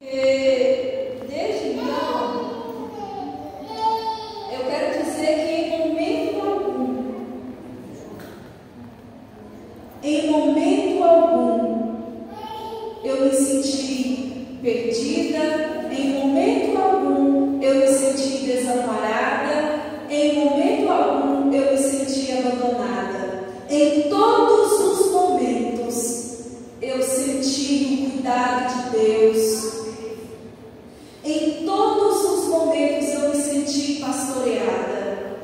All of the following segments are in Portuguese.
Desde então, eu quero dizer que em momento algum, eu me senti perdida, em momento algum, eu me senti desamparada, em momento algum, eu me senti abandonada. Em todos os momentos, eu senti o cuidado de Deus. Em todos os momentos eu me senti pastoreada.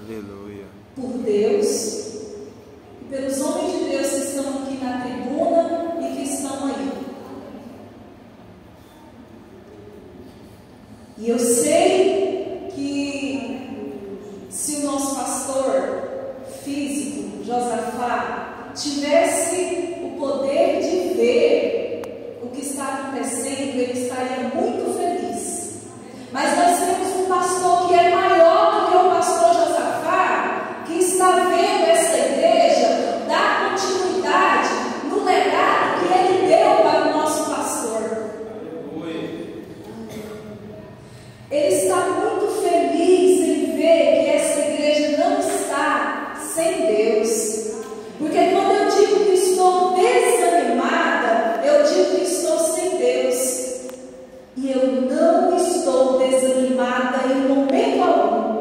Aleluia. Por Deus e pelos homens de Deus que estão aqui na tribuna e que estão aí. E eu sei que se o nosso pastor físico, Josafá, tivesse o poder de ver o que está acontecendo, ele estaria muito feliz. Mas nós temos um pastor que é maior do que o pastor Josafá, que está vendo essa igreja dar continuidade no legado que ele deu para o nosso pastor. Ele está muito feliz em ver que essa igreja não está sem Deus. Porque quando eu digo que estou desanimada, eu digo que estou sem Deus. E eu não estou desanimada em momento algum.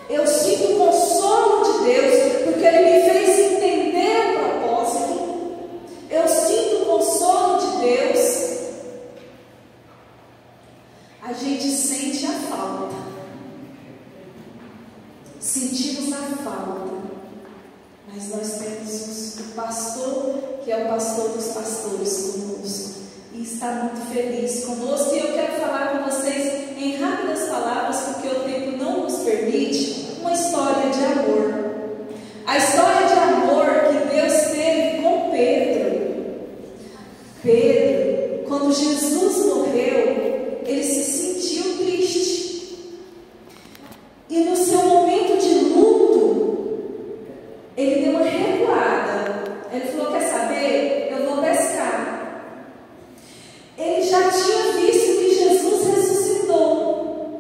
Eu sinto o consolo de Deus, porque Ele me fez entender o propósito. Eu sinto o consolo de Deus. A gente sente a falta. Sentimos a falta. Mas nós temos o pastor, que é o pastor dos pastores, conosco. E está muito feliz conosco. E eu quero falar com vocês em rápidas palavras, porque o tempo não nos permite, uma história de amor. A história de amor que Deus teve com Pedro. Pedro, quando Jesus morreu, ele se sentiu triste. E no seu momento de luto, ele deu uma recuada. Ele falou: quer saber? Eu vou pescar. Ele já tinha visto que Jesus ressuscitou,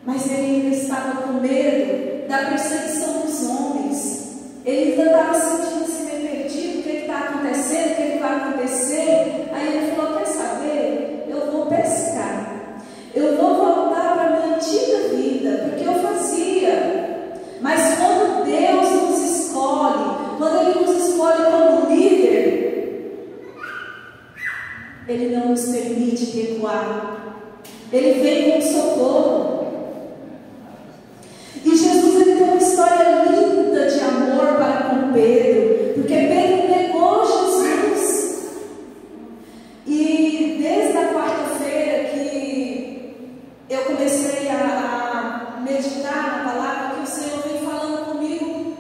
mas ele ainda estava com medo da perseguição dos homens. Ele ainda estava sentindo-se meio perdido. O que está acontecendo? O que vai acontecer? Aí ele falou: quer saber? Eu vou pescar. Eu vou voltar para a minha antiga vida, porque eu fazia. Mas quando Deus nos escolhe, quando Ele nos escolhe como líder, Ele não nos permite recuar. Ele vem com socorro. E Jesus, ele tem uma história linda de amor para com Pedro, porque Pedro negou Jesus. E desde a quarta-feira que eu comecei a meditar na palavra, que o Senhor vem falando comigo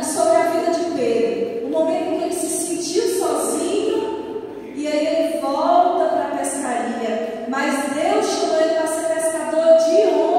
sobre a vida de Pedro. O momento em que ele se sentiu sozinho, e aí ele volta para a pescaria. Mas Deus chamou ele para ser pescador de homens.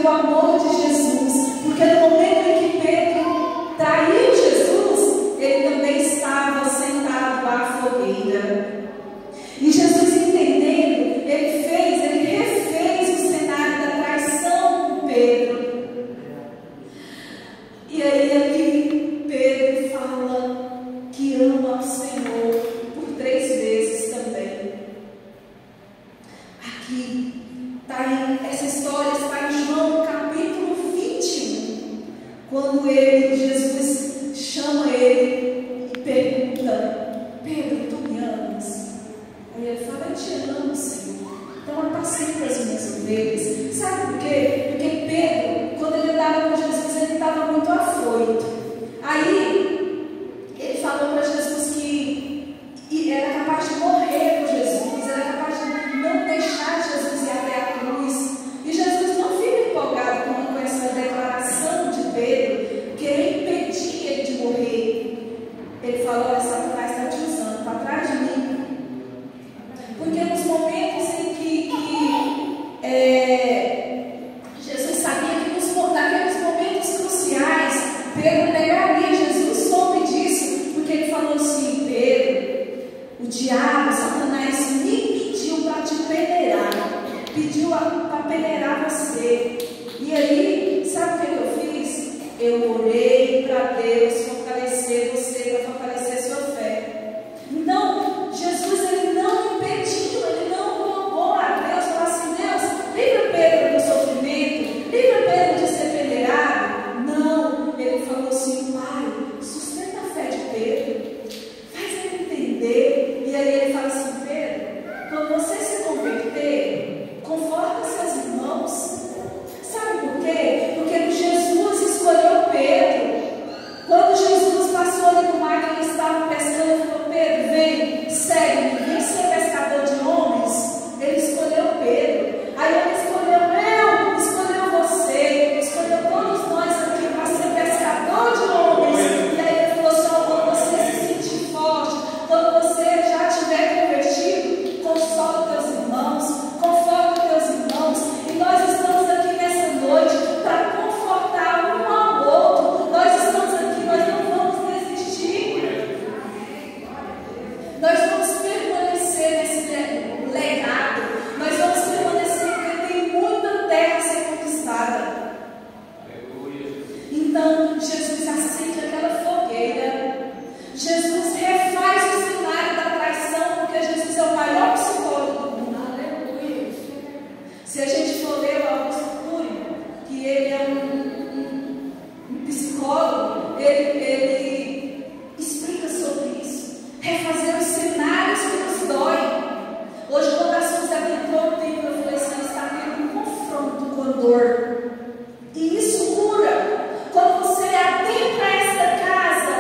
o amor de Jesus, porque no momento em que Pedro traiu Jesus, ele também estava sentado à fogueira. E Jesus, entendendo, ele refez o cenário da traição com Pedro. E aí aqui Pedro fala que ama o Senhor por 3 vezes também. Aqui essa história está em João capítulo 21, quando Jesus chama ele e pergunta: Pedro, tu me amas? Aí ele fala: eu te amo, Senhor. Então apacenta as minhas ovelhas. Sabe por quê? Porque Pedro, quando ele andava com Jesus, ele estava muito afoito. Aí ele falou para Jesus que era capaz de morrer por Jesus, era capaz de não deixar Jesus ir até a cruz. E Jesus não fica empolgado com essa declaração de Pedro, querer impedir ele de morrer. Ele falou: olha, Satanás está te usando, está atrás de mim. Porque nos momentos em que Jesus sabia que naqueles momentos cruciais, Pedro negaria. Jesus soube disso, porque ele falou assim: Pedro, o diabo, Satanás, me pediu para te peneirar, pediu para peneirar você. E aí, sabe o que eu fiz? Eu orei para Deus fortalecer você, para fortalecer sua fé. Então, Jesus, ele não impediu, ele não rogou a Deus, falou assim: Deus, livra Pedro do sofrimento, livra Pedro de ser peneirado. Não, ele falou assim: Pai, sustenta a fé de Pedro, faz ele entender. E aí ele fala assim: Pedro, quando você se converter, conforta seus irmãos. Sabe por quê? Porque Jesus escolheu Pedro. Quando Jesus passou ali no mar que ele estava pescando, ele falou: Pedro, vem, segue-me, vem ser pescador de homens. Ele escolheu Pedro. Aí ele escolheu você, escolheu todos nós aqui para ser pescador de homens. E aí ele falou assim: quando você se sentir forte, quando você já estiver convertido, consola teus irmãos, conforta teus irmãos. E nós estamos aqui nessa noite para confortar um ao outro. Nós estamos aqui, nós não vamos desistir. Nós vamos permanecer nesse legado. Nós vamos permanecer porque tem muita terra a ser conquistada. Então, Jesus acende aquela fogueira. Jesus refaz o cenário da traição, porque Jesus é o maior psicólogo do mundo. Aleluia. Se a gente for ler o Augusto Cury, que ele é um psicólogo, ele explica sobre isso. Refazer os cenários que nos doem. Hoje, quando a Suzana entrou no tempo, eu falei assim: está tendo um confronto com a dor. E isso cura. Quando você adentra esta casa,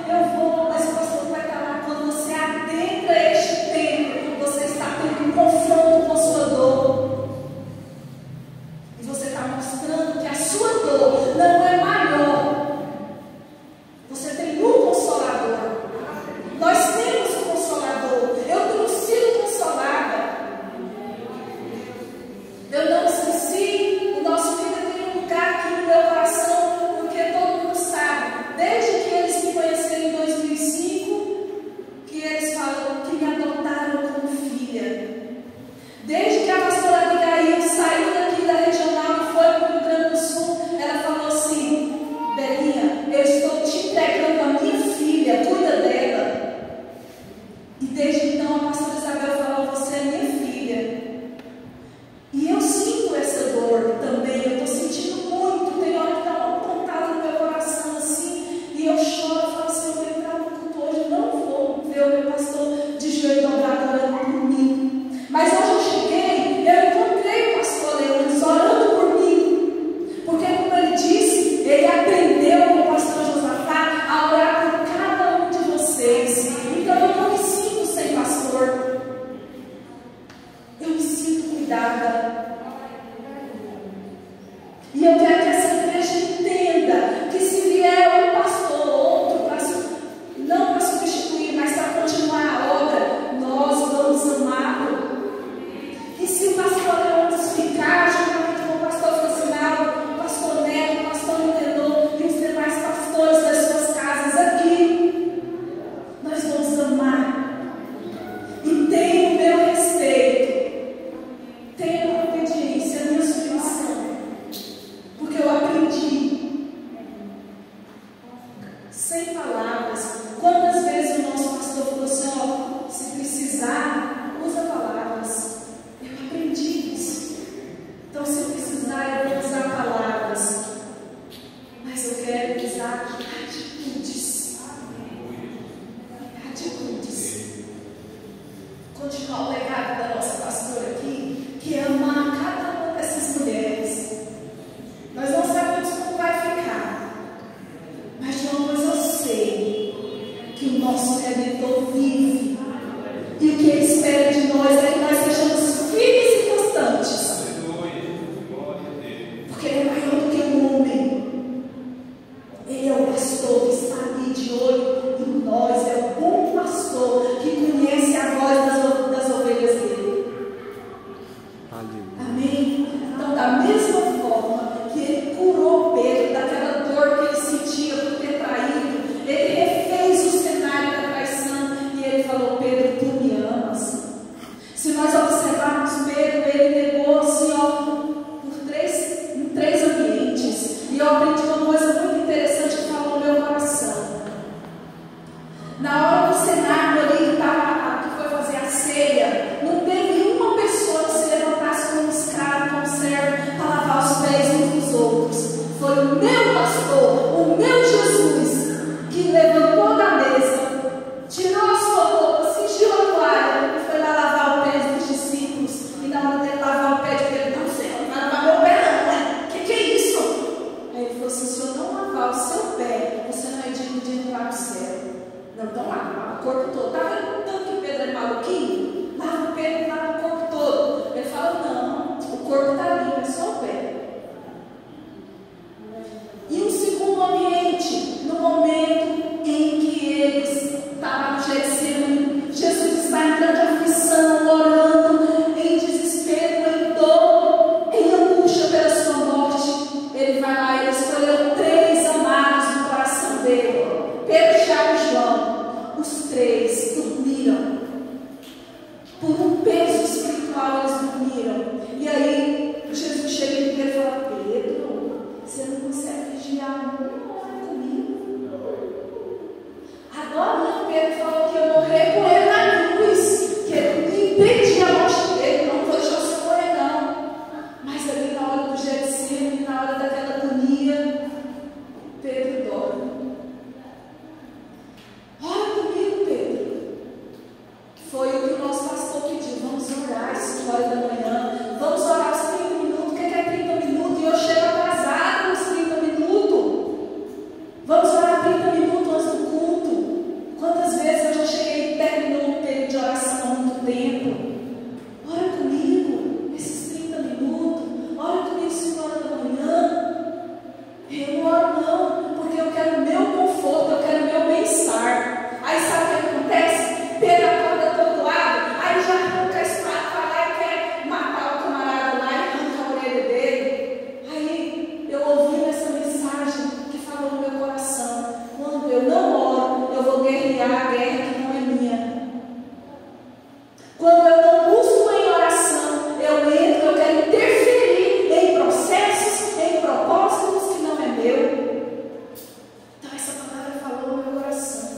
eu vou, mas o pastor vai estar lá. Quando você adentra este templo, você está tendo um confronto com a sua dor. E você está mostrando que a sua dor não é maior. Você tem um consolador. Nós temos um consolador. Eu tenho sido consolada. Eu não esqueci Amém? Então, da mesma forma que Ele curou Pedro daquela dor que ele sentia por ter traído, Ele refez o cenário da traição e Ele falou: Pedro, tu me amas. Se nós observarmos Pedro, ele negou assim, em três ambientes. E eu aprendi uma coisa muito interessante que falou no meu coração. Na hora do cenário ali que foi fazer a ceia, não teve uma pessoa que se levantasse como escravo, como servo, para lavar os pés uns dos outros. Foi o meu pastor, o meu Jesus, que levantou da mesa, tirou a sua roupa, cingiu a toalha e foi lá lavar o pé dos discípulos. E na hora dele lavar o pé de Pedro: não, Senhor, não vai lavar meu pé não, né? Que é isso? Aí ele falou assim: se eu não lavar o seu pé, você não é digno de entrar no céu. Não, então lava o corpo todo. Está vendo tanto que Pedro é maluquinho? Lava o pé, lava o corpo todo. Ele fala: não, o corpo está limpo, é só o pé. E um segundo ambiente, no momento em que eles estavam no Getsemane, Jesus está em grande aflição, orando, em desespero, em dor, em angústia pela sua morte. Ele vai lá e escolheu 3 amados no coração dele: Pedro, Tiago e João. Os 3 dormiram. Por um peso espiritual eles dormiram. E aí Jesus chega em Pedro e fala: Pedro, você não consegue vigiar uma hora comigo? Agora Pedro falou que eu morrer com ele na cruz, que ele impedia a morte dele, não vou deixar você morrer não. Mas ali na hora do Getsemane, na hora daquela agonia, Pedro dorme. Ora comigo, Pedro. Foi o que o nosso pastor pediu: vamos orar às 5 horas da manhã, vamos orar aos 30 minutos. O que é 30 minutos? E eu chego atrasado nos 30 minutos. Vamos orar 30 minutos antes do culto. Quantas vezes eu já cheguei e terminou um período de oração há muito tempo? Ora comigo esses 30 minutos. Ora comigo 5 horas da manhã. Eu não oro não, porque eu quero o meu conforto, eu quero o meu bem-estar. Aí sabe o que acontece? Pedro acorda todo lado, aí já arranca a espada, vai lá e quer matar o camarada lá e arranca a orelha dele. Aí eu ouvi essa mensagem que falou no meu coração: quando eu não oro, eu vou guerrear a guerra que não é minha. Quando eu não busco em oração, eu entro, eu quero interferir em processos, em propósitos que não é meu. Então essa palavra falou no meu coração.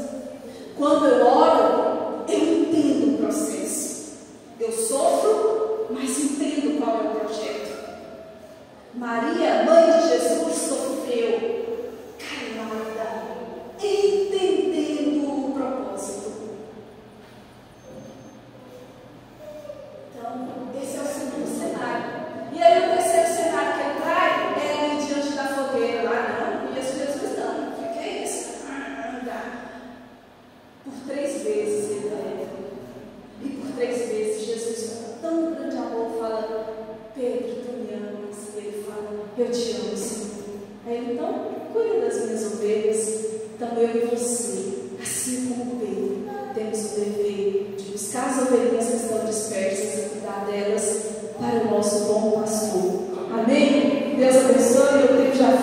Quando eu oro, eu entendo o processo. Eu sofro, mas entendo qual é o projeto. Maria, mãe de Jesus, sofreu calada, entendendo o propósito. Então, esse é o segundo cenário. E aí o terceiro cenário que ele traz é ali diante da fogueira lá. Não conheço Jesus não. O que é isso? Por 3 vezes ele leva. E por 3 vezes Jesus, com tão grande amor, fala: Pedro, tu me amas? E ele fala: eu te amo, Senhor. Aí ele: então, cuida das minhas ovelhas. Então eu e você, assim como Pedro, temos o dever de buscar as ovelhas que estão dispersas e cuidar delas para o nosso bom pastor. Amém? Deus abençoe. Eu tenho já